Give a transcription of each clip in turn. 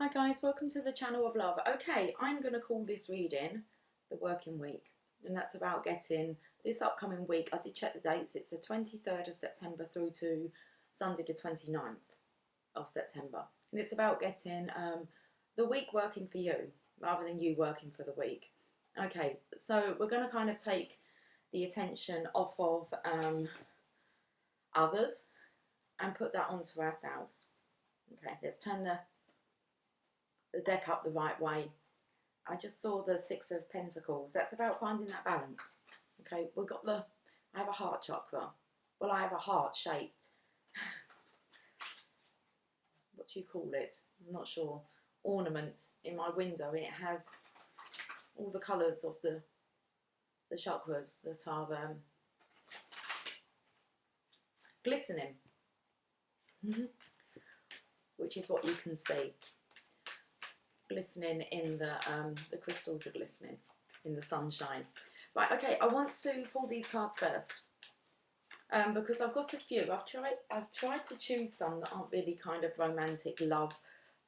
Hi guys, welcome to the channel of love. Okay, I'm going to call this reading the working week, and that's about getting this upcoming week. I did check the dates. It's the 23rd of September through to Sunday the 29th of September, and it's about getting the week working for you rather than you working for the week. Okay, so we're going to kind of take the attention off of others and put that onto ourselves. Okay, let's turn the deck up the right way. I just saw the Six of Pentacles. That's about finding that balance. Okay, we've got I have a heart chakra. Well, I have a heart shaped, what do you call it? I'm not sure. Ornament in my window, and it has all the colours of the chakras that are glistening, which is what you can see. Glistening in the crystals are glistening in the sunshine. Right, okay, I want to pull these cards first because I've got a few. I've tried to choose some that aren't really kind of romantic love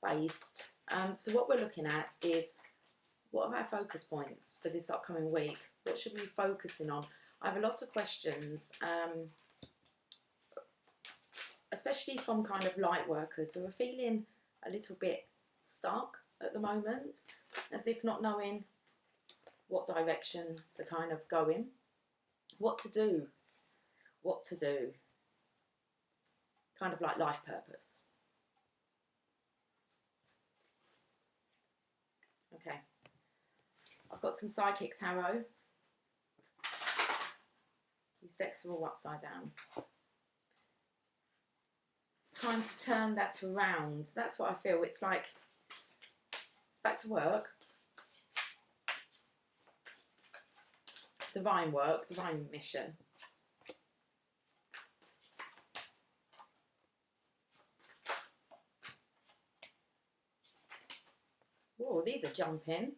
based. So what we're looking at is, what are our focus points for this upcoming week? What should we be focusing on? I have a lot of questions, especially from kind of light workers who are feeling a little bit stuck at the moment, as if not knowing what direction to kind of go in, what to do, kind of like life purpose. Okay, I've got some psychic tarot. These decks are all upside down. It's time to turn that around. That's what I feel. It's like back to work, divine work, divine mission. Oh, these are jumping.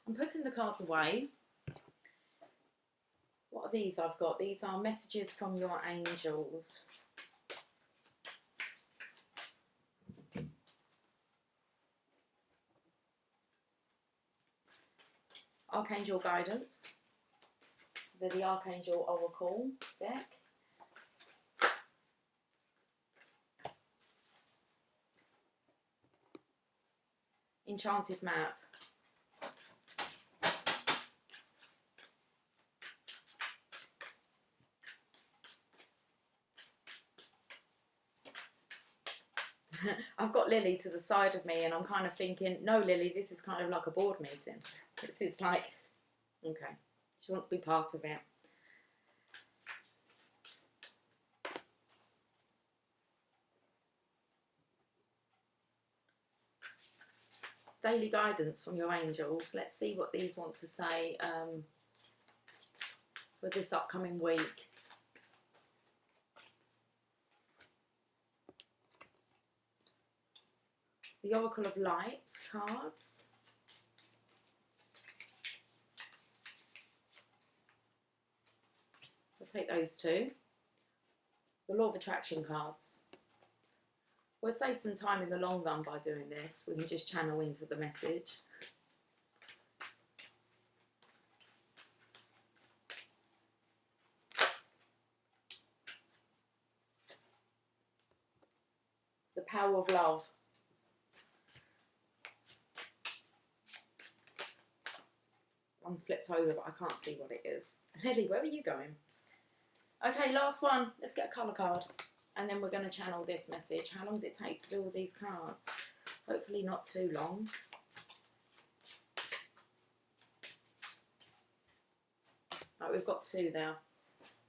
I'm putting the cards away. What are these I've got? These are messages from your angels. Archangel guidance. They're the Archangel Oracle deck. Enchanted map. I've got Lily to the side of me, and I'm kind of thinking, no, Lily, this is kind of like a board meeting. This is like, okay, she wants to be part of it. Daily guidance from your angels. Let's see what these want to say for this upcoming week. The Oracle of Light cards. I'll take those two. The Law of Attraction cards. We'll save some time in the long run by doing this. We can just channel into the message. The Power of Love. One's flipped over, but I can't see what it is. Lily, where are you going? Okay, last one. Let's get a colour card. And then we're going to channel this message. How long did it take to do all these cards? Hopefully not too long. Right, we've got two there.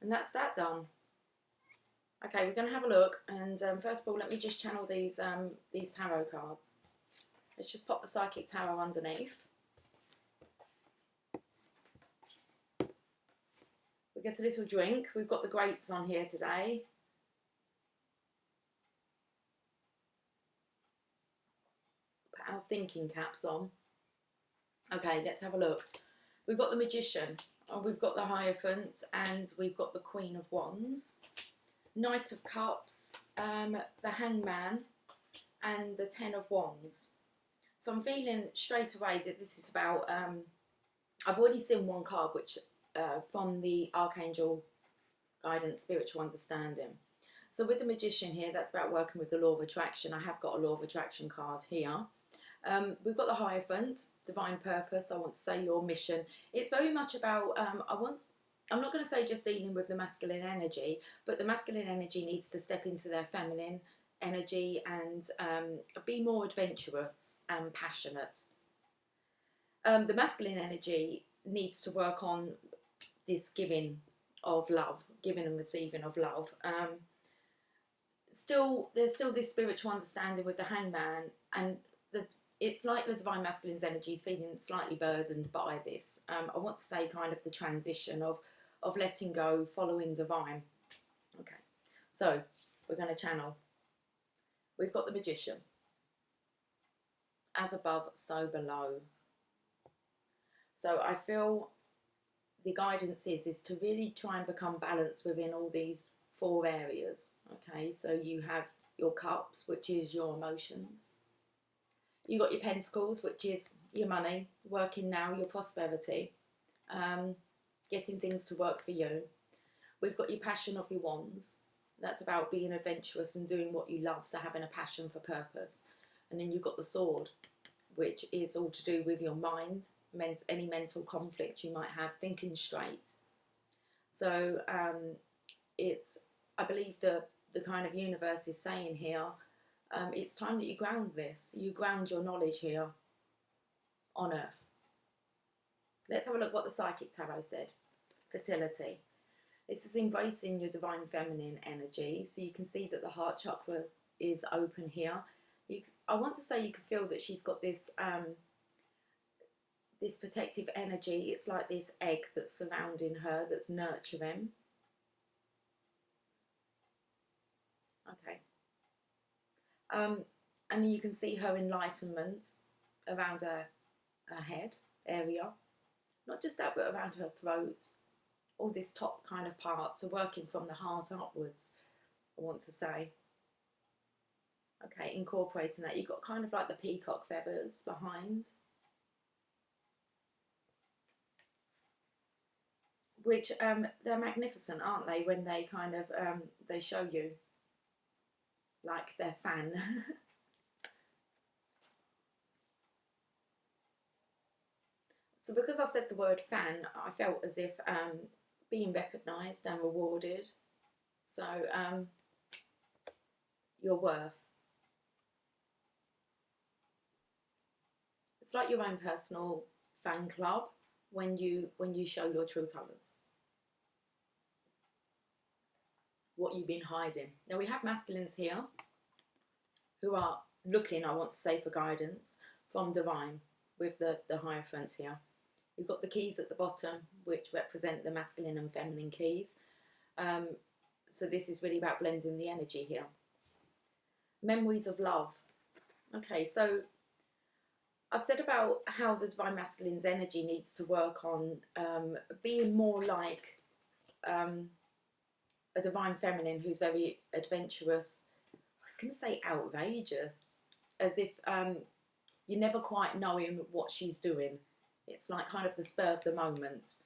And that's that done. Okay, we're going to have a look. And first of all, let me just channel these tarot cards. Let's just pop the psychic tarot underneath. We get a little drink. We've got the grapes on here today. Put our thinking caps on. Okay, let's have a look. We've got the Magician, we've got the Hierophant, and we've got the Queen of Wands. Knight of Cups, the Hangman, and the Ten of Wands. So I'm feeling straight away that this is about, I've already seen one card which from the Archangel Guidance, Spiritual Understanding. So with the Magician here, that's about working with the Law of Attraction. I have got a Law of Attraction card here. We've got the Hierophant, Divine Purpose. I want to say your mission. It's very much about, I'm not going to say just dealing with the masculine energy, but the masculine energy needs to step into their feminine energy and be more adventurous and passionate. The masculine energy needs to work on this giving of love, giving and receiving of love. There's still this spiritual understanding with the Hangman, and it's like the divine masculine's energy is feeling slightly burdened by this. I want to say kind of the transition of letting go, following divine. Okay, so we're going to channel. We've got the Magician. As above, so below. So I feel the guidance is to really try and become balanced within all these 4 areas. Okay, so you have your Cups, which is your emotions. You got your Pentacles, which is your money, working now, your prosperity, getting things to work for you. We've got your Passion of your Wands. That's about being adventurous and doing what you love, so having a passion for purpose. And then you've got the Sword, which is all to do with your mind, any mental conflict you might have, thinking straight. So I believe the kind of universe is saying here, it's time that you ground this. You ground your knowledge here on Earth. Let's have a look what the Psychic Tarot said. Fertility. This is embracing your divine feminine energy. So you can see that the heart chakra is open here. I want to say you can feel that she's got this this protective energy. It's like this egg that's surrounding her, that's nurturing. Okay. And you can see her enlightenment around her head area. Not just that, but around her throat. All this top kind of part. So working from the heart upwards, I want to say. Okay, incorporating that. You've got kind of like the peacock feathers behind. Which, they're magnificent, aren't they? When they kind of, they show you like their fan. So because I've said the word fan, I felt as if being recognised and rewarded. So your worth. It's like your own personal fan club when you show your true colours. What you've been hiding. Now we have masculines here who are looking, I want to say, for guidance from divine with the Hierophant here. We've got the keys at the bottom, which represent the masculine and feminine keys. So this is really about blending the energy here. Memories of love. Okay, so I've said about how the divine masculine's energy needs to work on being more like a divine feminine who's very adventurous. I was going to say outrageous, as if you're never quite knowing what she's doing. It's like kind of the spur of the moment.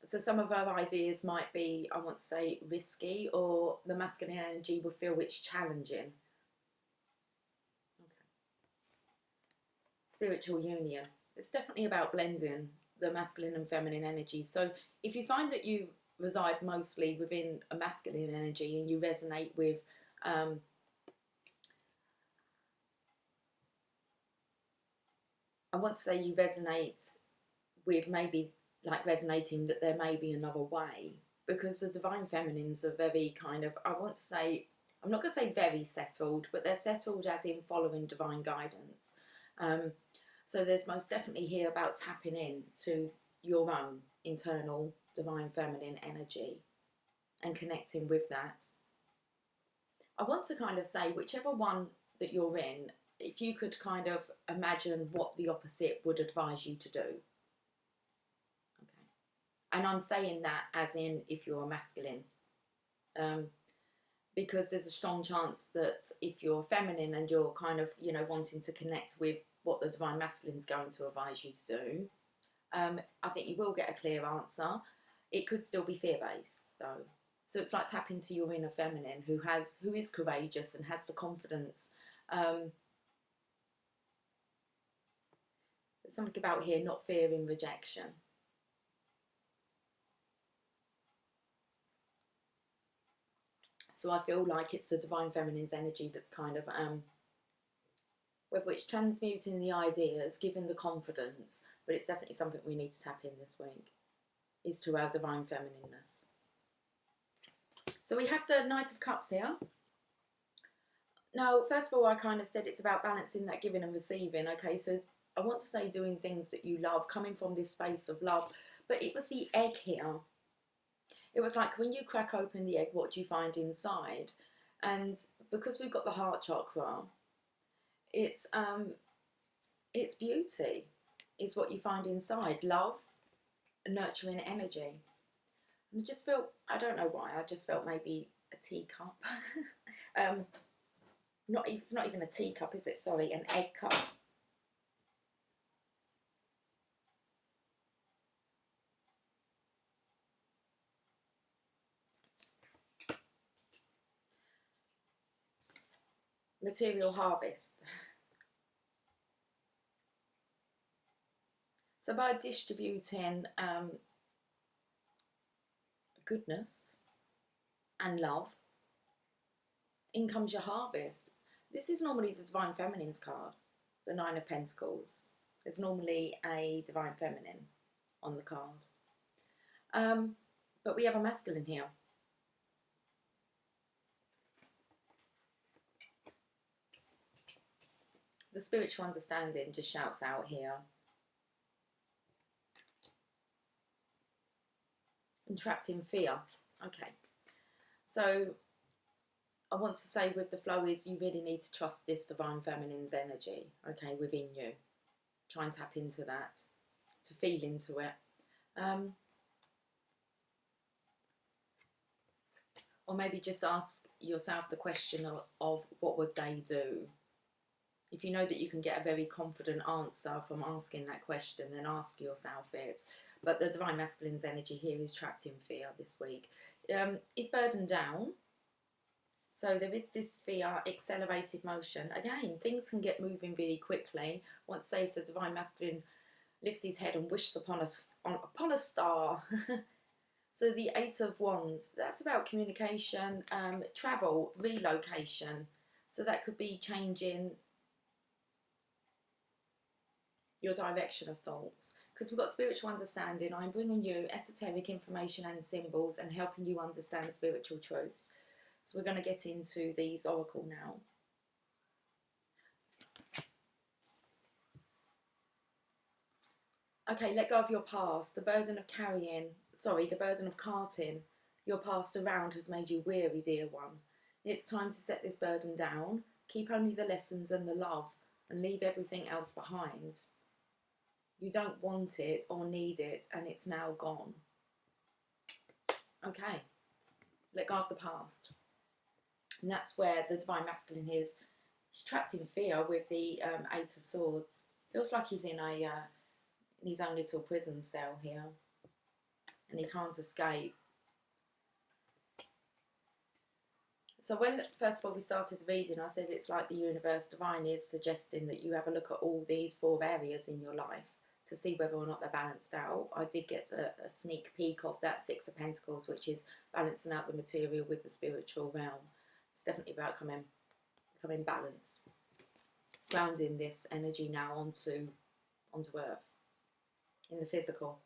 So some of her ideas might be, I want to say, risky, or the masculine energy will feel it's challenging. Okay. Spiritual union. It's definitely about blending the masculine and feminine energy. So if you find that you reside mostly within a masculine energy and you resonate with I want to say you resonate with maybe like resonating that there may be another way, because the divine feminines are very kind of, I want to say, I'm not going to say very settled, but they're settled as in following divine guidance. So there's most definitely here about tapping in to your own internal divine feminine energy and connecting with that. I want to kind of say, whichever one that you're in, if you could kind of imagine what the opposite would advise you to do. Okay. And I'm saying that as in if you're a masculine. because there's a strong chance that if you're feminine and you're kind of, you know, wanting to connect with what the divine masculine is going to advise you to do, I think you will get a clear answer. It could still be fear-based though. So it's like tap into your inner feminine who is courageous and has the confidence. There's something about here not fearing rejection. So I feel like it's the divine feminine's energy that's kind of whether it's transmuting the ideas, giving the confidence, but it's definitely something we need to tap in this week, is to our divine feminineness. So we have the Knight of Cups here. Now, first of all, I kind of said it's about balancing that giving and receiving. Okay, so I want to say doing things that you love, coming from this space of love. But it was the egg here. It was like when you crack open the egg, what do you find inside? And because we've got the heart chakra, it's beauty is what you find inside. Love, nurturing energy. And I just felt, I don't know why, I just felt maybe a teacup. It's not even a teacup, is it? Sorry, an egg cup. Material harvest. So by distributing goodness and love, in comes your harvest. This is normally the Divine Feminine's card, the Nine of Pentacles. There's normally a Divine Feminine on the card. But we have a masculine here. The spiritual understanding just shouts out here. And trapped in fear. Okay. So I want to say with the flow is you really need to trust this divine feminine's energy, okay, within you. Try and tap into that, to feel into it. Or maybe just ask yourself the question of what would they do? If you know that you can get a very confident answer from asking that question, then ask yourself it. But the divine masculine's energy here is trapped in fear this week. It's burdened down. So there is this fear, accelerated motion. Again, things can get moving really quickly. Once, say, if the divine masculine lifts his head and wishes upon a star. So the Eight of Wands, that's about communication, travel, relocation. So that could be changing your direction of thoughts. Because we've got spiritual understanding. I'm bringing you esoteric information and symbols and helping you understand spiritual truths. So we're going to get into these oracle now. Okay, let go of your past. The burden of carting your past around has made you weary, dear one. It's time to set this burden down. Keep only the lessons and the love and leave everything else behind. You don't want it or need it, and it's now gone. Okay, let go of the past. And that's where the divine masculine is. He's trapped in fear with the Eight of Swords. Feels like he's in his own little prison cell here, and he can't escape. So when, first of all, we started the reading, I said it's like the universe divine is suggesting that you have a look at all these 4 areas in your life to see whether or not they're balanced out. I did get a sneak peek of that Six of Pentacles, which is balancing out the material with the spiritual realm. It's definitely about becoming balanced, grounding this energy now onto earth, in the physical.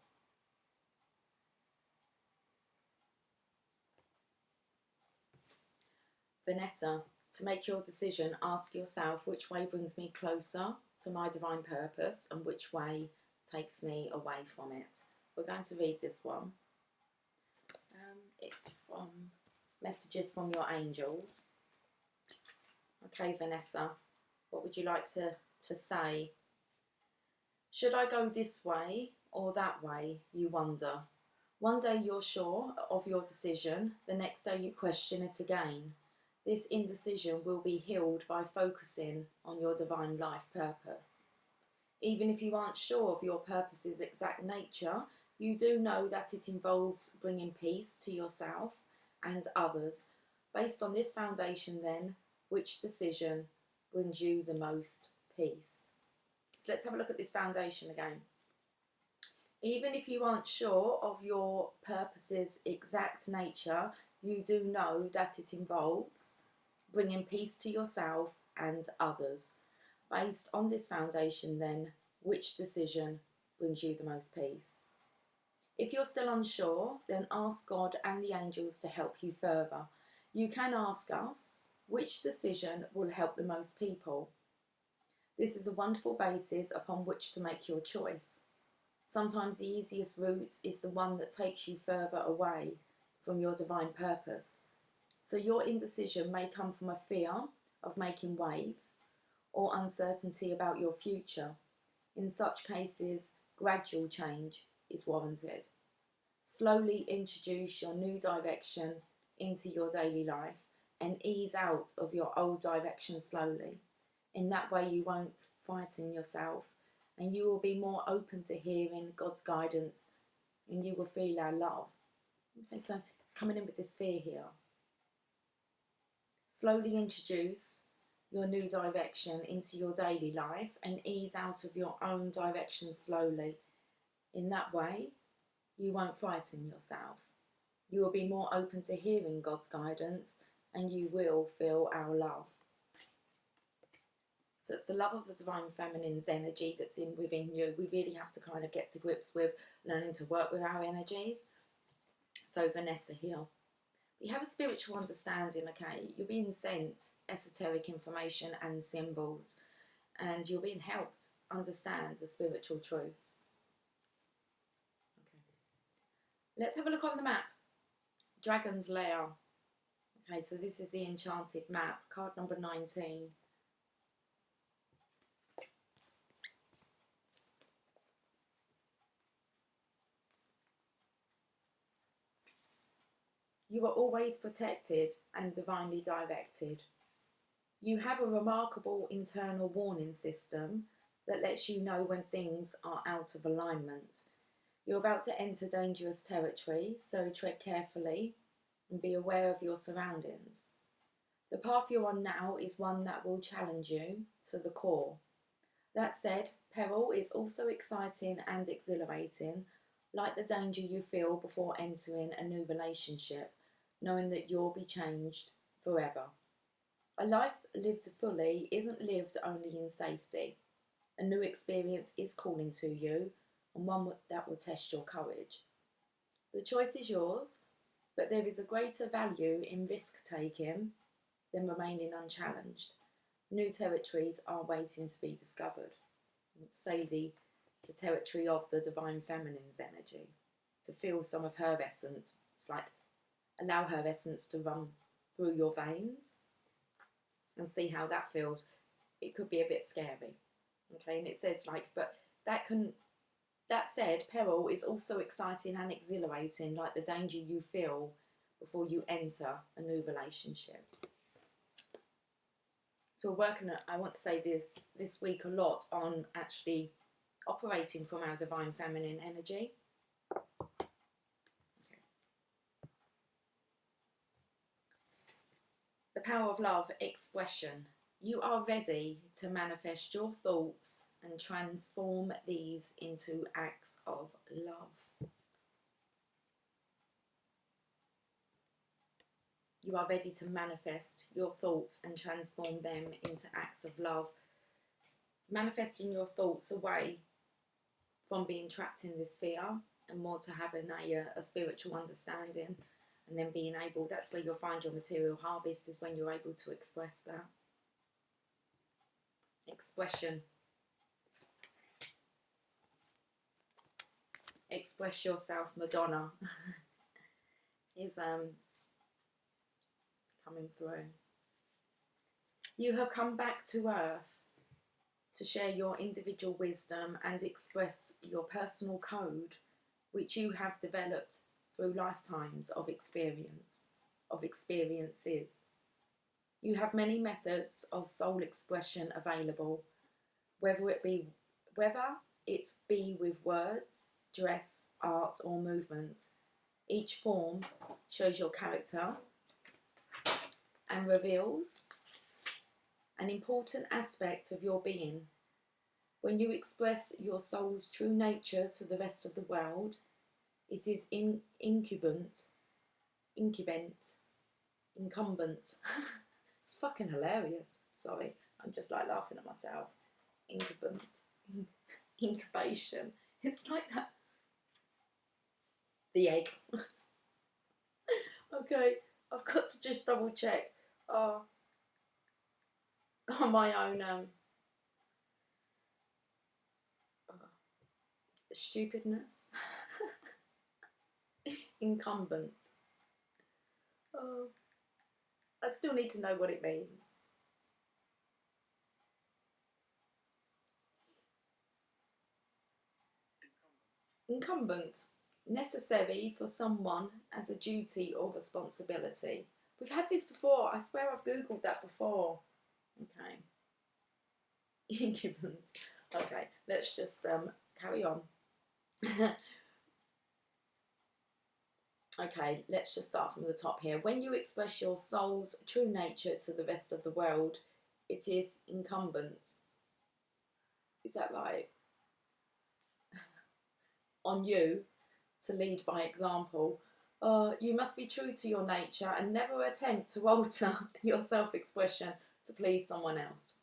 Vanessa, to make your decision, ask yourself which way brings me closer to my divine purpose and which way takes me away from it. We're going to read this one. It's from Messages from Your Angels. Okay, Vanessa, what would you like to say? Should I go this way or that way, you wonder. One day you're sure of your decision, the next day you question it again. This indecision will be healed by focusing on your divine life purpose. Even if you aren't sure of your purpose's exact nature, you do know that it involves bringing peace to yourself and others. Based on this foundation, then, which decision brings you the most peace? So let's have a look at this foundation again. Even if you aren't sure of your purpose's exact nature, you do know that it involves bringing peace to yourself and others. Based on this foundation, then, which decision brings you the most peace? If you're still unsure, then ask God and the angels to help you further. You can ask us, which decision will help the most people? This is a wonderful basis upon which to make your choice. Sometimes the easiest route is the one that takes you further away from your divine purpose. So your indecision may come from a fear of making waves or uncertainty about your future. In such cases, gradual change is warranted. Slowly introduce your new direction into your daily life and ease out of your old direction slowly. In that way you won't frighten yourself and you will be more open to hearing God's guidance and you will feel our love. Okay, so it's coming in with this fear here. Slowly introduce your new direction into your daily life and ease out of your own direction slowly. In that way, you won't frighten yourself. You will be more open to hearing God's guidance and you will feel our love. So it's the love of the Divine Feminine's energy that's within you. We really have to kind of get to grips with learning to work with our energies. So Vanessa here. We have a spiritual understanding, okay? You're being sent esoteric information and symbols, and you're being helped understand the spiritual truths. Okay. Let's have a look on the map. Dragon's Lair. Okay, so this is the enchanted map, card number 19. You are always protected and divinely directed. You have a remarkable internal warning system that lets you know when things are out of alignment. You're about to enter dangerous territory, so tread carefully and be aware of your surroundings. The path you're on now is one that will challenge you to the core. That said, peril is also exciting and exhilarating, like the danger you feel before entering a new relationship, knowing that you'll be changed forever. A life lived fully isn't lived only in safety. A new experience is calling to you, and one that will test your courage. The choice is yours, but there is a greater value in risk-taking than remaining unchallenged. New territories are waiting to be discovered. I want to say the territory of the Divine Feminine's energy, to feel some of her essence. It's like allow her essence to run through your veins and see how that feels. It could be a bit scary. Okay, and it says like, but that said, peril is also exciting and exhilarating, like the danger you feel before you enter a new relationship. So we're working, I want to say this week a lot on actually operating from our Divine Feminine energy. The power of love, expression. You are ready to manifest your thoughts and transform these into acts of love. You are ready to manifest your thoughts and transform them into acts of love. Manifesting your thoughts away from being trapped in this fear and more to having a spiritual understanding. And then being able, that's where you'll find your material harvest, is when you're able to express that. Expression. Express yourself, Madonna. is coming through. You have come back to earth to share your individual wisdom and express your personal code, which you have developed through lifetimes of experiences. You have many methods of soul expression available, whether it be with words, dress, art, or movement. Each form shows your character and reveals an important aspect of your being. When you express your soul's true nature to the rest of the world, it is incumbent. It's fucking hilarious. Sorry, I'm just like laughing at myself. Incumbent. Incubation. It's like that. The egg. Okay, I've got to just double check on my own stupidness. Incumbent. Oh, I still need to know what it means. Incumbent. Necessary for someone as a duty or responsibility. We've had this before. I swear I've googled that before. Okay. Incumbent. Okay, let's just carry on. Okay, let's just start from the top here. When you express your soul's true nature to the rest of the world, it is incumbent. Is that right? On you to lead by example. You must be true to your nature and never attempt to alter your self-expression to please someone else.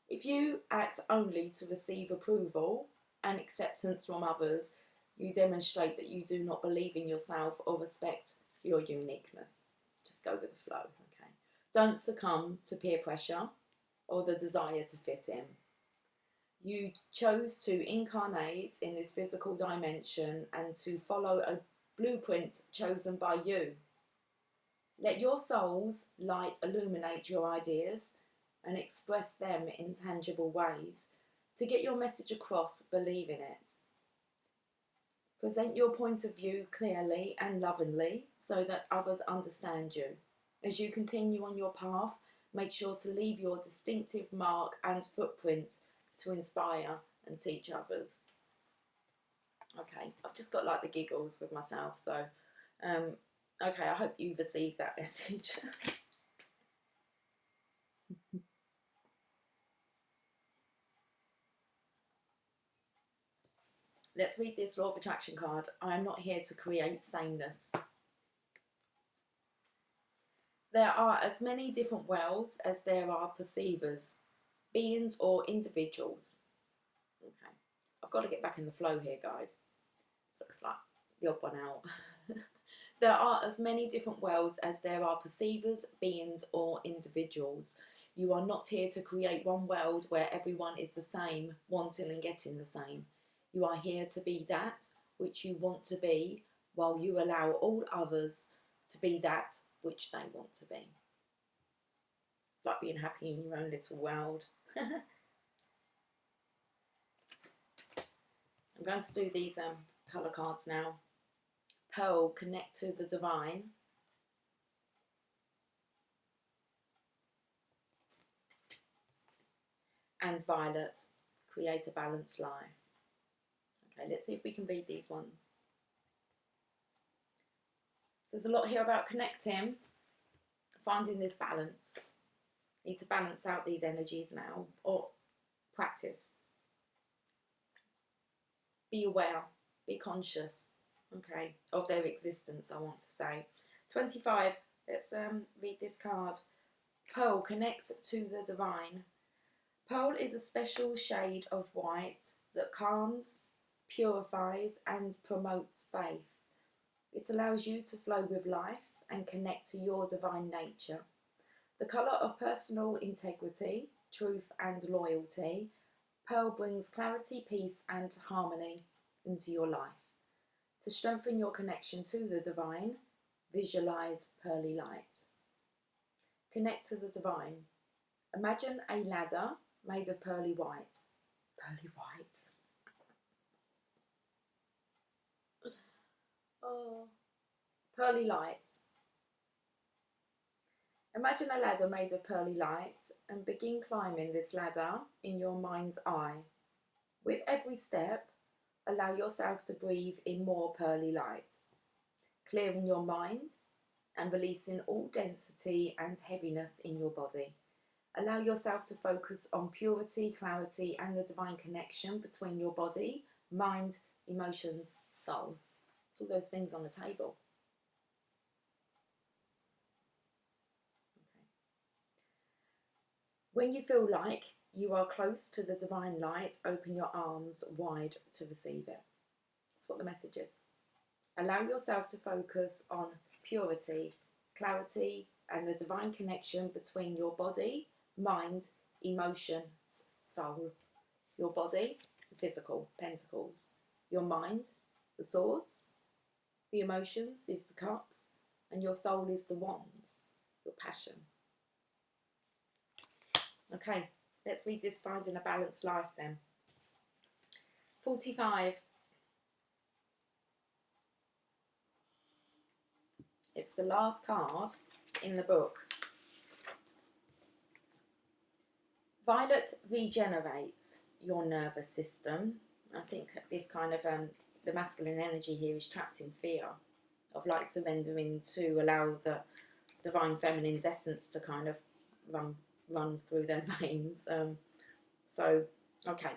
If you act only to receive approval and acceptance from others, you demonstrate that you do not believe in yourself or respect your uniqueness. Just go with the flow, okay? Don't succumb to peer pressure or the desire to fit in. You chose to incarnate in this physical dimension and to follow a blueprint chosen by you. Let your soul's light illuminate your ideas and express them in tangible ways. To get your message across, believe in it. Present your point of view clearly and lovingly so that others understand you. As you continue on your path, make sure to leave your distinctive mark and footprint to inspire and teach others. Okay, I've just got like the giggles with myself, so okay, I hope you received that message. Let's read this Law of Attraction card. I am not here to create sameness. There are as many different worlds as there are perceivers, beings or individuals. Okay, I've got to get back in the flow here, guys. So it's like the odd one out. There are as many different worlds as there are perceivers, beings or individuals. You are not here to create one world where everyone is the same, wanting and getting the same. You are here to be that which you want to be, while you allow all others to be that which they want to be. It's like being happy in your own little world. I'm going to do these colour cards now. Pearl, connect to the divine. And Violet, create a balanced life. Okay, let's see if we can read these ones. So there's a lot here about connecting, finding this balance. Need to balance out these energies now, or practice. Be aware, be conscious, okay, of their existence, I want to say. 25, let's read this card. Pearl, connect to the divine. Pearl is a special shade of white that calms, purifies and promotes faith. It allows you to flow with life and connect to your divine nature. The colour of personal integrity, truth and loyalty, Pearl brings clarity, peace and harmony into your life. To strengthen your connection to the divine, visualise pearly light. Connect to the divine. Imagine a ladder made of pearly white. Pearly white. Oh, pearly light. Imagine a ladder made of pearly light and begin climbing this ladder in your mind's eye. With every step, allow yourself to breathe in more pearly light, clearing your mind and releasing all density and heaviness in your body. Allow yourself to focus on purity, clarity, and the divine connection between your body, mind, emotions, soul. It's all those things on the table. Okay. When you feel like you are close to the divine light, open your arms wide to receive it. That's what the message is. Allow yourself to focus on purity, clarity, and the divine connection between your body, mind, emotions, soul. Your body, the physical, pentacles. Your mind, the swords. The emotions is the cups. And your soul is the wands, your passion. Okay, let's read this Finding a Balanced Life then. 45. It's the last card in the book. Violet regenerates your nervous system. I think this kind of, the masculine energy here is trapped in fear of like surrendering to allow the divine feminine's essence to kind of run through their veins. Okay.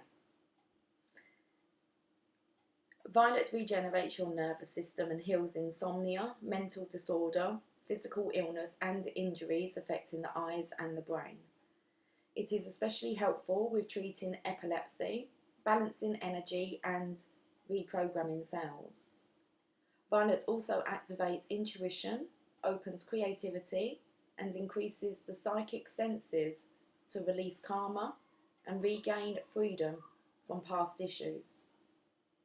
Violet regenerates your nervous system and heals insomnia, mental disorder, physical illness and injuries affecting the eyes and the brain. It is especially helpful with treating epilepsy, balancing energy and reprogramming cells. Violet also activates intuition, opens creativity and increases the psychic senses to release karma and regain freedom from past issues.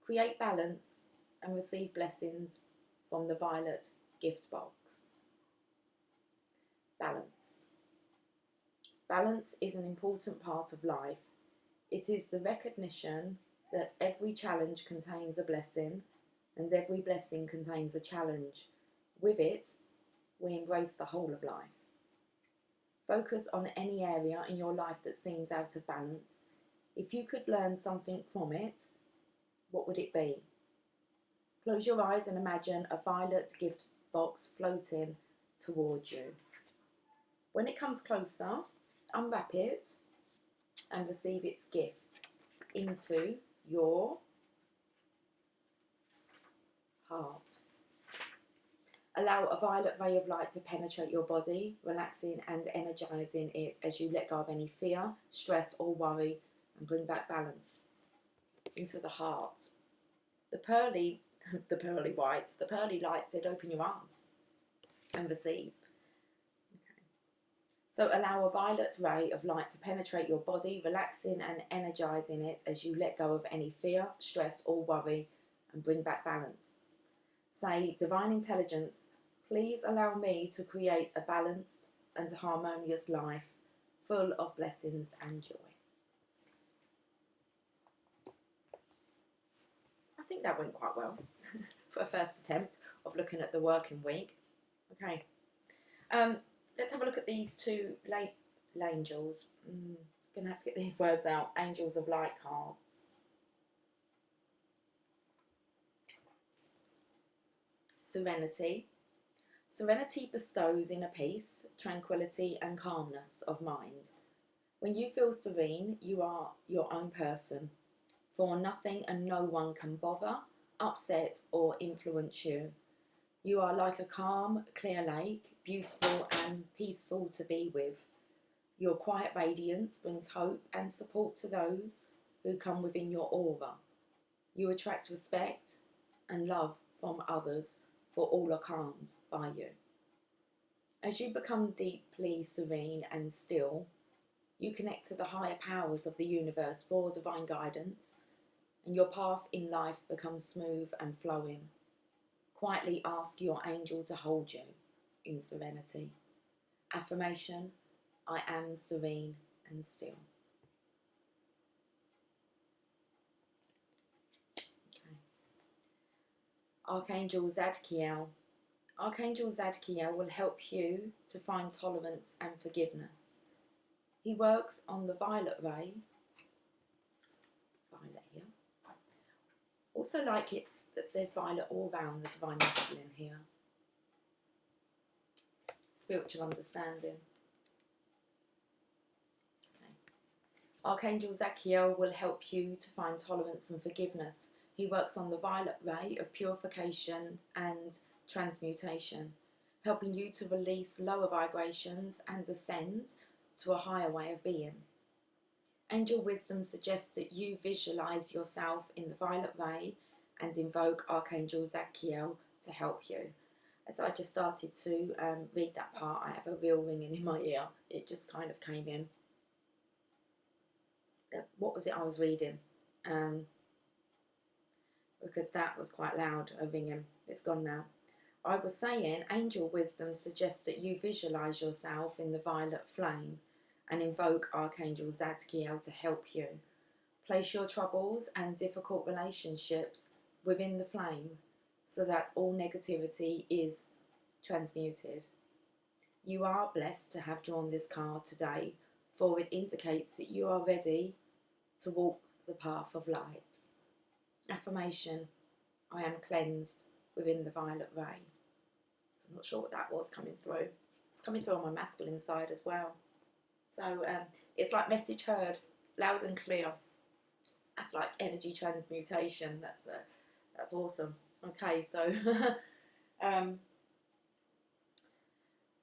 Create balance and receive blessings from the Violet gift box. Balance. Balance is an important part of life. It is the recognition that every challenge contains a blessing and every blessing contains a challenge. With it, we embrace the whole of life. Focus on any area in your life that seems out of balance. If you could learn something from it, what would it be? Close your eyes and imagine a violet gift box floating towards you. When it comes closer, unwrap it and receive its gift into your heart. Allow a violet ray of light to penetrate your body, relaxing and energizing it as you let go of any fear, stress or worry and bring back balance into the heart. The pearly light said open your arms and receive. Okay. So allow a violet ray of light to penetrate your body, relaxing and energizing it as you let go of any fear, stress or worry and bring back balance. Say, Divine Intelligence, please allow me to create a balanced and harmonious life full of blessings and joy. I think that went quite well for a first attempt of looking at the working week. Okay, let's have a look at these two angels. Gonna have to get these words out. Angels of Light cards. Serenity. Serenity bestows inner peace, tranquility and calmness of mind. When you feel serene, you are your own person. For nothing and no one can bother, upset or influence you. You are like a calm, clear lake, beautiful and peaceful to be with. Your quiet radiance brings hope and support to those who come within your aura. You attract respect and love from others, for all are calmed by you. As you become deeply serene and still, you connect to the higher powers of the universe for divine guidance, and your path in life becomes smooth and flowing. Quietly ask your angel to hold you in serenity. Affirmation, I am serene and still. Okay. Archangel Zadkiel, Archangel Zadkiel will help you to find tolerance and forgiveness. He works on the violet ray, violet here. Also like it that there's violet all around the divine masculine here. Spiritual understanding. Okay. Archangel Zadkiel will help you to find tolerance and forgiveness. He works on the violet ray of purification and transmutation, helping you to release lower vibrations and ascend to a higher way of being. Angel wisdom suggests that you visualize yourself in the violet ray and invoke Archangel Zadkiel to help you. As I just started to read that part, I have a real ringing in my ear. It just kind of came in. What was it I was reading? Because that was quite loud, a ringing. It's gone now. I was saying, angel wisdom suggests that you visualize yourself in the violet flame and invoke Archangel Zadkiel to help you. Place your troubles and difficult relationships within the flame so that all negativity is transmuted. You are blessed to have drawn this card today, for it indicates that you are ready to walk the path of light. Affirmation: I am cleansed within the violet ray. So I'm not sure what that was coming through. It's coming through on my masculine side as well. So it's like message heard, loud and clear. That's like energy transmutation. That's awesome. Okay, so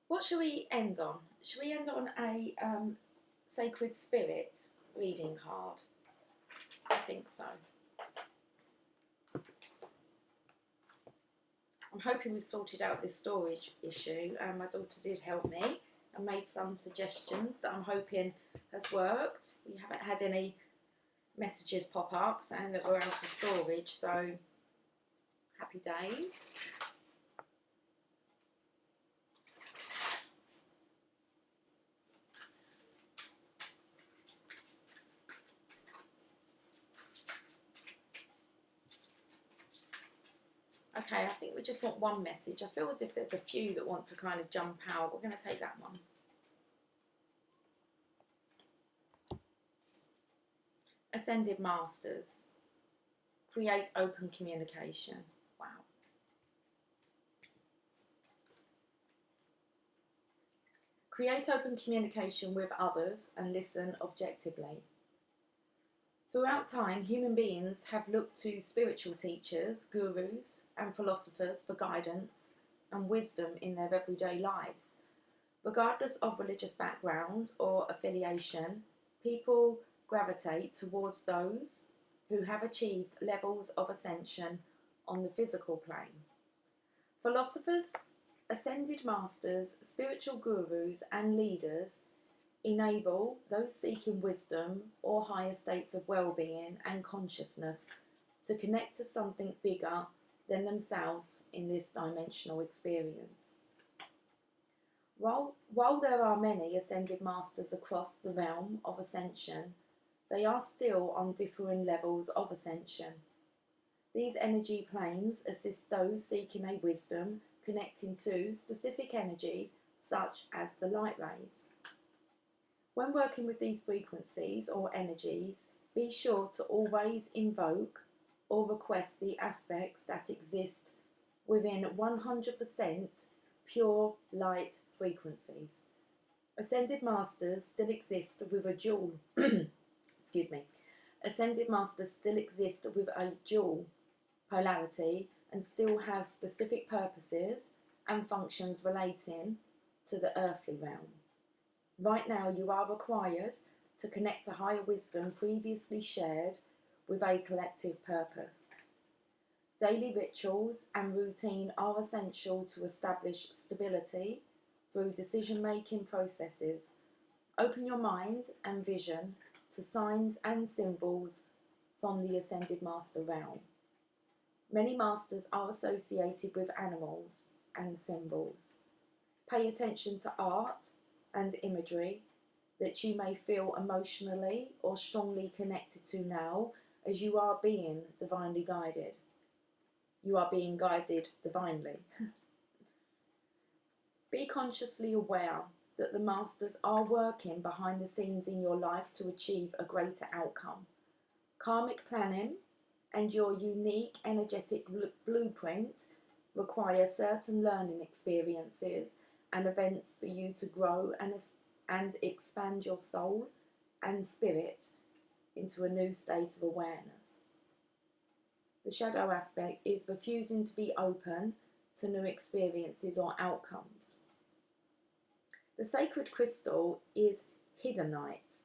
what shall we end on? Shall we end on a sacred spirit reading card? I think so. I'm hoping we've sorted out this storage issue. My daughter did help me and made some suggestions that I'm hoping has worked. We haven't had any messages pop up saying that we're out of storage, so happy days. Okay, I think we just want one message. I feel as if there's a few that want to kind of jump out. We're going to take that one. Ascended Masters. Create open communication. Wow. Create open communication with others and listen objectively. Throughout time, human beings have looked to spiritual teachers, gurus, and philosophers for guidance and wisdom in their everyday lives. Regardless of religious background or affiliation, people gravitate towards those who have achieved levels of ascension on the physical plane. Philosophers, ascended masters, spiritual gurus, and leaders enable those seeking wisdom or higher states of well-being and consciousness to connect to something bigger than themselves in this dimensional experience. While there are many ascended masters across the realm of ascension, they are still on differing levels of ascension. These energy planes assist those seeking a wisdom connecting to specific energy, such as the light rays. When working with these frequencies or energies, be sure to always invoke or request the aspects that exist within 100% pure light frequencies. Ascended Masters still exist with a dual Ascended Masters still exist with a dual polarity and still have specific purposes and functions relating to the earthly realm. Right now, you are required to connect to higher wisdom previously shared with a collective purpose. Daily rituals and routine are essential to establish stability through decision-making processes. Open your mind and vision to signs and symbols from the Ascended Master realm. Many masters are associated with animals and symbols. Pay attention to art and imagery that you may feel emotionally or strongly connected to now, as you are being divinely guided. You are being guided divinely. Be consciously aware that the masters are working behind the scenes in your life to achieve a greater outcome. Karmic planning and your unique energetic blueprint require certain learning experiences and events for you to grow and expand your soul and spirit into a new state of awareness. The shadow aspect is refusing to be open to new experiences or outcomes. The sacred crystal is Hiddenite.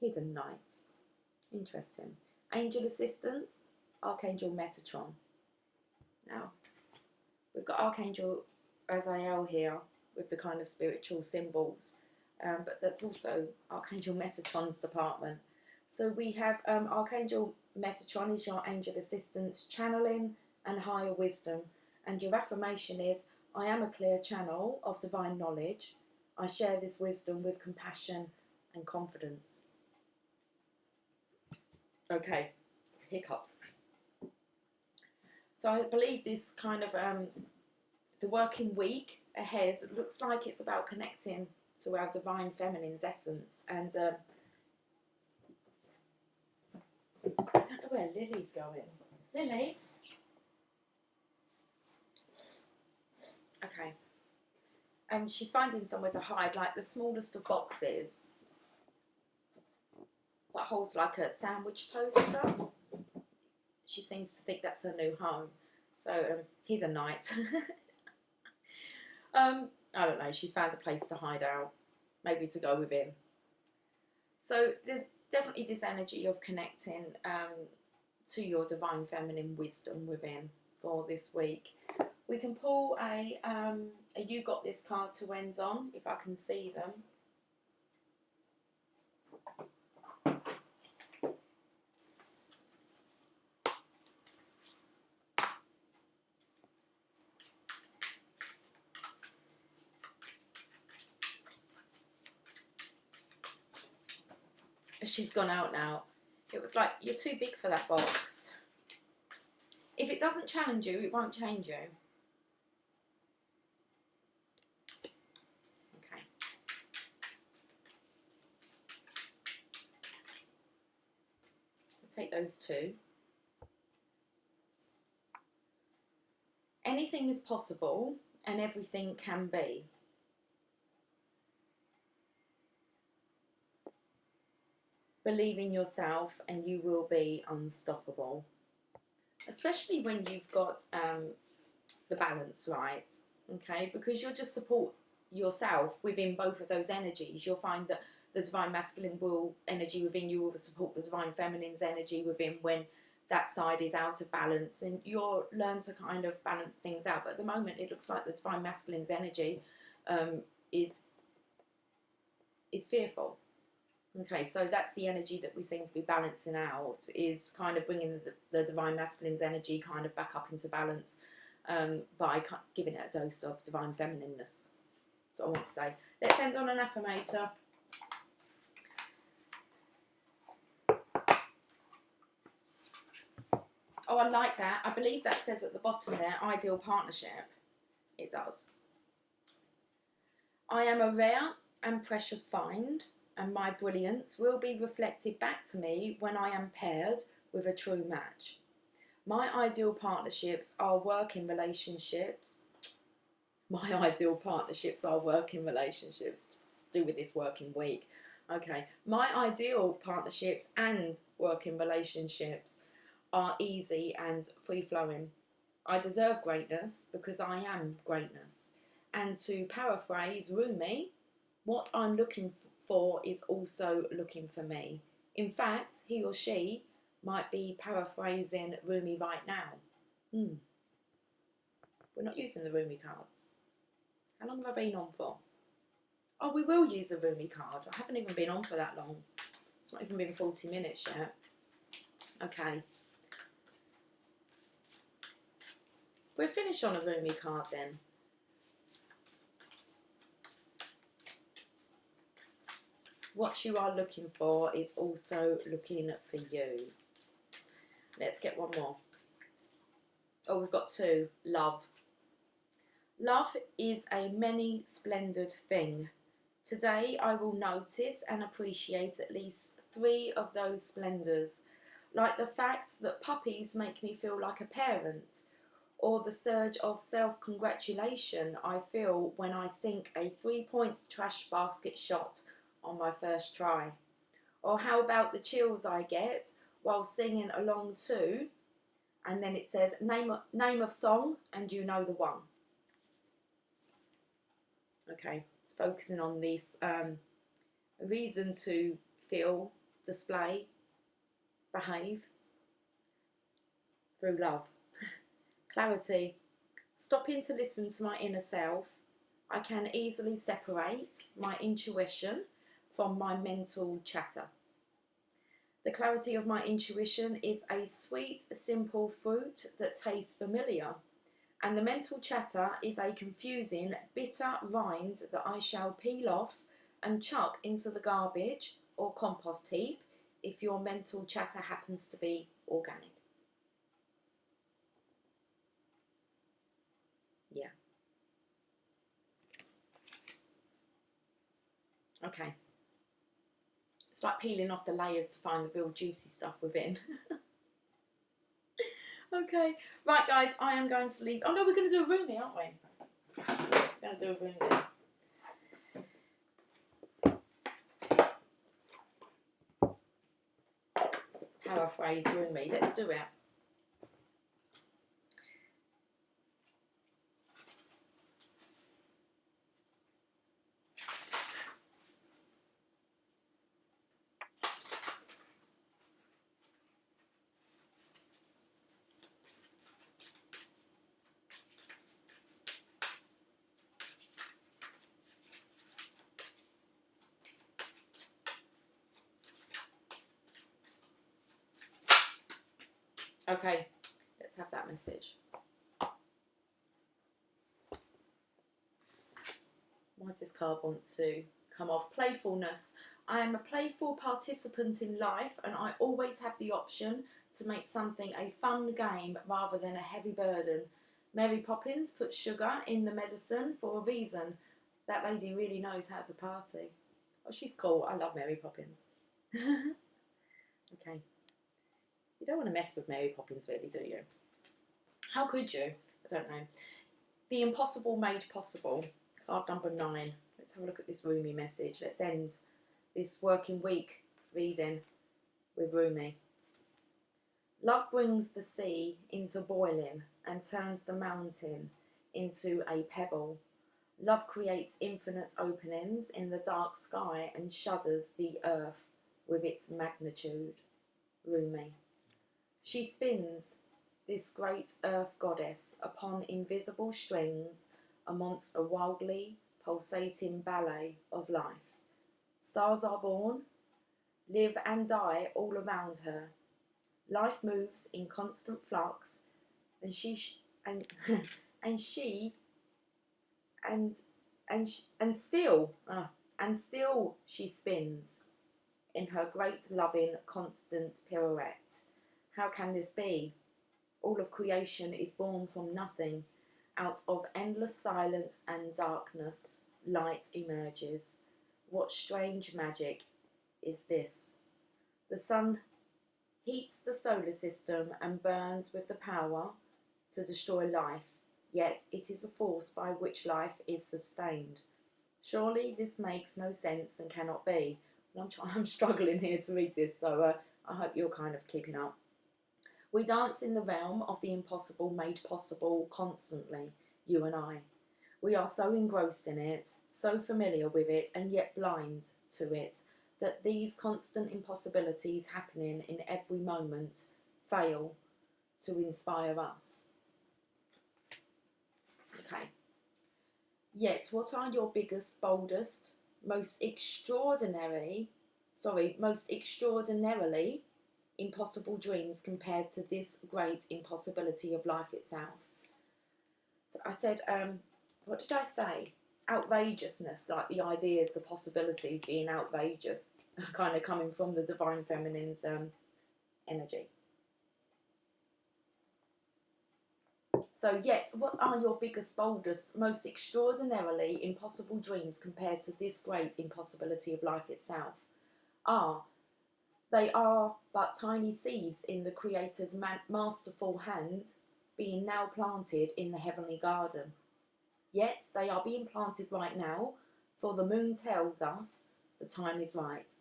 Hiddenite. Interesting. Angel assistance, Archangel Metatron. Now, we've got Archangel Azael here with the kind of spiritual symbols, but that's also Archangel Metatron's department. So we have Archangel Metatron is your angel assistance, channeling and higher wisdom. And your affirmation is, I am a clear channel of divine knowledge. I share this wisdom with compassion and confidence. Okay, hiccups. So I believe this kind of, the working week ahead looks like it's about connecting to our divine feminine's essence. And I don't know where Lily's going. Lily? Okay. She's finding somewhere to hide, like the smallest of boxes that holds like a sandwich toaster. She seems to think that's her new home. So, Hiddenite. I don't know, she's found a place to hide out, maybe to go within. So there's definitely this energy of connecting to your divine feminine wisdom within for this week. We can pull a You Got This card to end on, if I can see them. She's gone out now. It was like, you're too big for that box. If it doesn't challenge you, it won't change you. Okay. I'll take those two. Anything is possible and everything can be. Believe in yourself and you will be unstoppable. Especially when you've got the balance right, okay? Because you'll just support yourself within both of those energies. You'll find that the divine masculine energy within you will support the divine feminine's energy within when that side is out of balance, and you'll learn to kind of balance things out. But at the moment, it looks like the divine masculine's energy is fearful. Okay, so that's the energy that we seem to be balancing out, is kind of bringing the divine masculine's energy kind of back up into balance by giving it a dose of divine feminineness. That's what I want to say. Let's end on an affirmator. Oh, I like that. I believe that says at the bottom there, ideal partnership. It does. I am a rare and precious find, and my brilliance will be reflected back to me when I am paired with a true match. My ideal partnerships are working relationships. My ideal partnerships are working relationships. Just do with this working week. Okay. My ideal partnerships and working relationships are easy and free-flowing. I deserve greatness because I am greatness. And to paraphrase Rumi, what I'm looking for is also looking for me. In fact, he or she might be paraphrasing Rumi right now. We're not using the Rumi cards. How long have I been on for? Oh, we will use a Rumi card. I haven't even been on for that long. It's not even been 40 minutes yet. Okay. We'll finish on a Rumi card then. What you are looking for is also looking for you. Let's get one more. Oh, we've got two. Love. Love is a many splendid thing. Today I will notice and appreciate at least three of those splendours, like the fact that puppies make me feel like a parent, or the surge of self-congratulation I feel when I sink a 3-point trash basket shot on my first try. Or how about the chills I get while singing along to, and then it says name of song and you know the one. Okay, it's focusing on this reason to feel, display, behave through love. Clarity. Stopping to listen to my inner self, I can easily separate my intuition from my mental chatter. The clarity of my intuition is a sweet, simple fruit that tastes familiar, and the mental chatter is a confusing, bitter rind that I shall peel off and chuck into the garbage or compost heap if your mental chatter happens to be organic. Yeah. Okay. It's like peeling off the layers to find the real juicy stuff within. Okay. Right, guys, I am going to leave. Oh, no, we're going to do a Rumi, aren't we? We're going to do a Rumi. Paraphrase Rumi. Let's do it. Okay, let's have that message. Why does this card want to come off? Playfulness. I am a playful participant in life and I always have the option to make something a fun game rather than a heavy burden. Mary Poppins put sugar in the medicine for a reason. That lady really knows how to party. Oh, she's cool. I love Mary Poppins. Okay. You don't want to mess with Mary Poppins, really, do you? How could you? I don't know. The impossible made possible. Card number 9. Let's have a look at this Rumi message. Let's end this working week reading with Rumi. Love brings the sea into boiling and turns the mountain into a pebble. Love creates infinite openings in the dark sky and shudders the earth with its magnitude. Rumi. She spins, this great earth goddess, upon invisible strings amongst a wildly pulsating ballet of life. Stars are born, live and die all around her. Life moves in constant flux, and still she spins in her great loving constant pirouette. How can this be? All of creation is born from nothing. Out of endless silence and darkness, light emerges. What strange magic is this? The sun heats the solar system and burns with the power to destroy life, yet it is a force by which life is sustained. Surely this makes no sense and cannot be. I'm struggling here to read this, so I hope you're kind of keeping up. We dance in the realm of the impossible made possible constantly, you and I. We are so engrossed in it, so familiar with it, and yet blind to it, that these constant impossibilities happening in every moment fail to inspire us. Okay. Yet, what are your biggest, boldest, most extraordinarily impossible dreams compared to this great impossibility of life itself? So I said, what did I say? Outrageousness, like the ideas, the possibilities being outrageous, kind of coming from the Divine Feminine's energy. So yet, what are your biggest, boldest, most extraordinarily impossible dreams compared to this great impossibility of life itself? They are but tiny seeds in the Creator's masterful hand, being now planted in the heavenly garden. Yet they are being planted right now, for the moon tells us the time is right.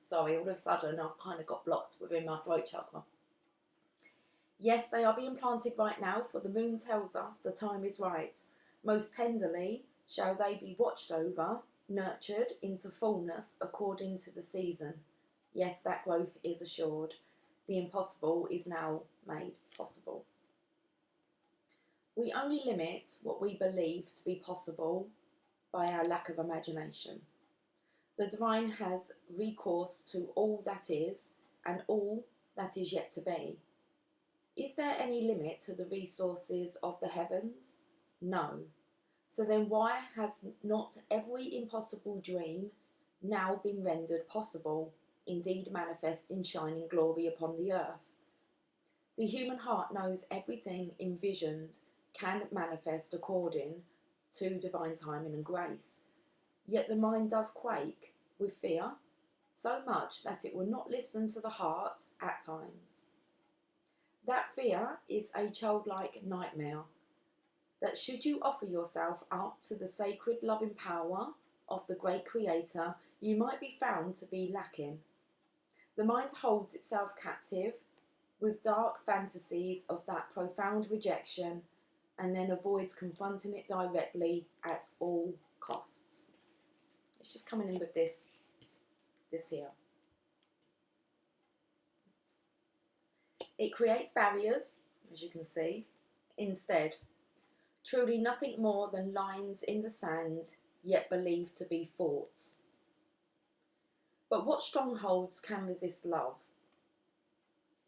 Sorry, all of a sudden I've kind of got blocked within my throat chakra. Yes, they are being planted right now, for the moon tells us the time is right. Most tenderly shall they be watched over, nurtured into fullness according to the season. Yes, that growth is assured. The impossible is now made possible. We only limit what we believe to be possible by our lack of imagination. The divine has recourse to all that is and all that is yet to be. Is there any limit to the resources of the heavens? No. So then why has not every impossible dream now been rendered possible, indeed manifest in shining glory upon the earth? The human heart knows everything envisioned can manifest according to divine timing and grace. Yet the mind does quake with fear, so much that it will not listen to the heart at times. That fear is a childlike nightmare, that should you offer yourself up to the sacred loving power of the great Creator, you might be found to be lacking. The mind holds itself captive with dark fantasies of that profound rejection, and then avoids confronting it directly at all costs. It's just coming in with this here. It creates barriers, as you can see, instead. Truly nothing more than lines in the sand, yet believed to be thoughts. But what strongholds can resist love?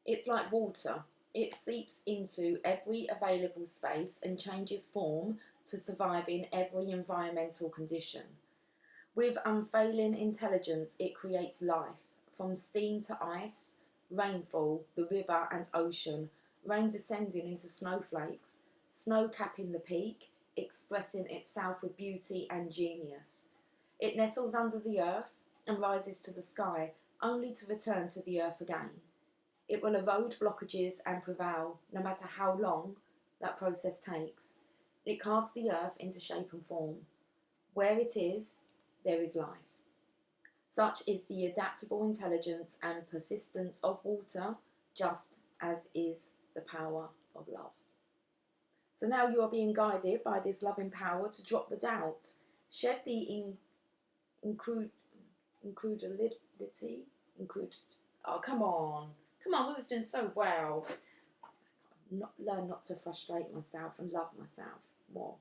It's like water. It seeps into every available space and changes form to survive in every environmental condition. With unfailing intelligence, it creates life, from steam to ice, rainfall, the river and ocean, rain descending into snowflakes, snow capping the peak, expressing itself with beauty and genius. It nestles under the earth and rises to the sky, only to return to the earth again. It will erode blockages and prevail, no matter how long that process takes. It carves the earth into shape and form. Where it is, there is life. Such is the adaptable intelligence and persistence of water, just as is the power of love. So now you are being guided by this loving power to drop the doubt, shed the incredulity. Oh, come on, we was doing so well. Learn not to frustrate myself and love myself more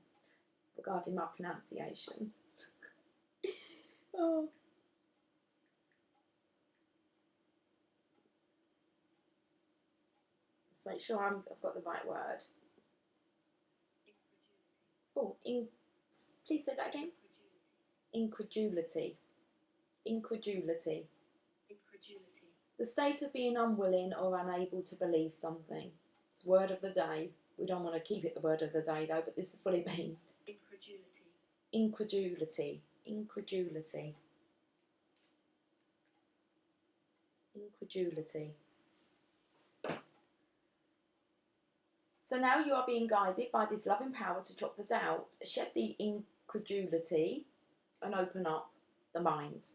regarding my pronunciations. Oh. Let's make sure I've got the right word. Oh, please say that again. Incredulity. Incredulity. The state of being unwilling or unable to believe something. It's word of the day. We don't want to keep it the word of the day though, but this is what it means. Incredulity. Incredulity. Incredulity. So now you are being guided by this loving power to drop the doubt, shed the incredulity, and open up the mind.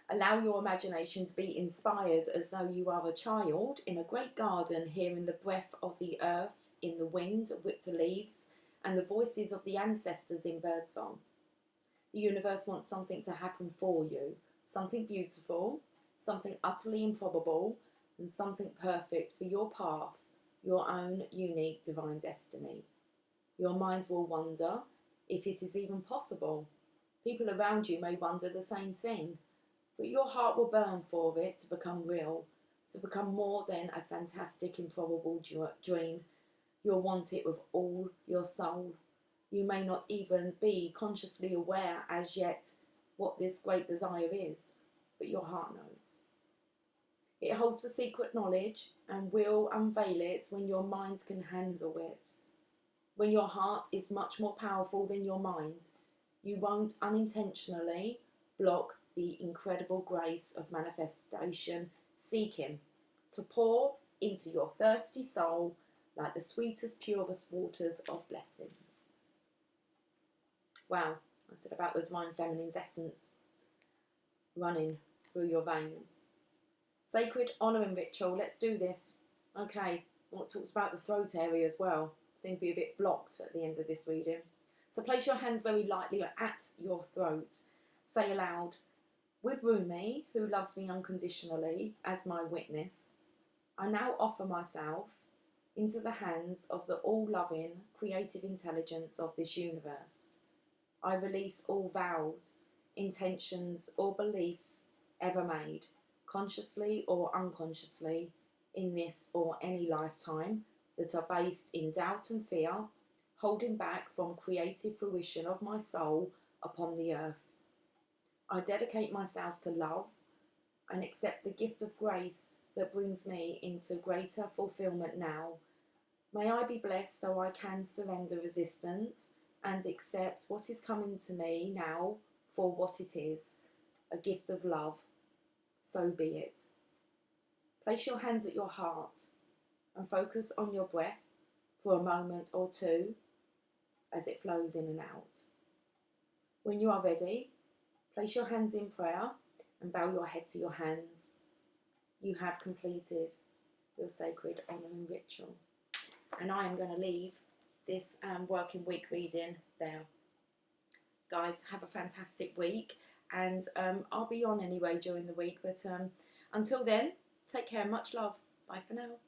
Allow your imagination to be inspired as though you are a child in a great garden, hearing the breath of the earth in the wind, whipped leaves, and the voices of the ancestors in birdsong. The universe wants something to happen for you, something beautiful, something utterly improbable, and something perfect for your path, your own unique divine destiny. Your mind will wonder if it is even possible. People around you may wonder the same thing, but your heart will burn for it to become real, to become more than a fantastic, improbable dream. You'll want it with all your soul. You may not even be consciously aware as yet what this great desire is, but your heart knows. It holds the secret knowledge and will unveil it when your mind can handle it. When your heart is much more powerful than your mind, you won't unintentionally block the incredible grace of manifestation seeking to pour into your thirsty soul like the sweetest, purest waters of blessings. Wow, I said about the Divine Feminine's essence running through your veins. Sacred honouring ritual, let's do this. Okay, what talks about the throat area as well. Seem to be a bit blocked at the end of this reading. So place your hands very lightly at your throat. Say aloud, with Rumi, who loves me unconditionally, as my witness, I now offer myself into the hands of the all-loving, creative intelligence of this universe. I release all vows, intentions, or beliefs ever made, consciously or unconsciously, in this or any lifetime, that are based in doubt and fear, holding back from creative fruition of my soul upon the earth. I dedicate myself to love and accept the gift of grace that brings me into greater fulfillment now. May I be blessed so I can surrender resistance and accept what is coming to me now for what it is, a gift of love. So be it. Place your hands at your heart and focus on your breath for a moment or two as it flows in and out. When you are ready, place your hands in prayer and bow your head to your hands. You have completed your sacred honouring ritual. And I am going to leave this working week reading there. Guys, have a fantastic week, and I'll be on anyway during the week, but until then, take care, much love, bye for now.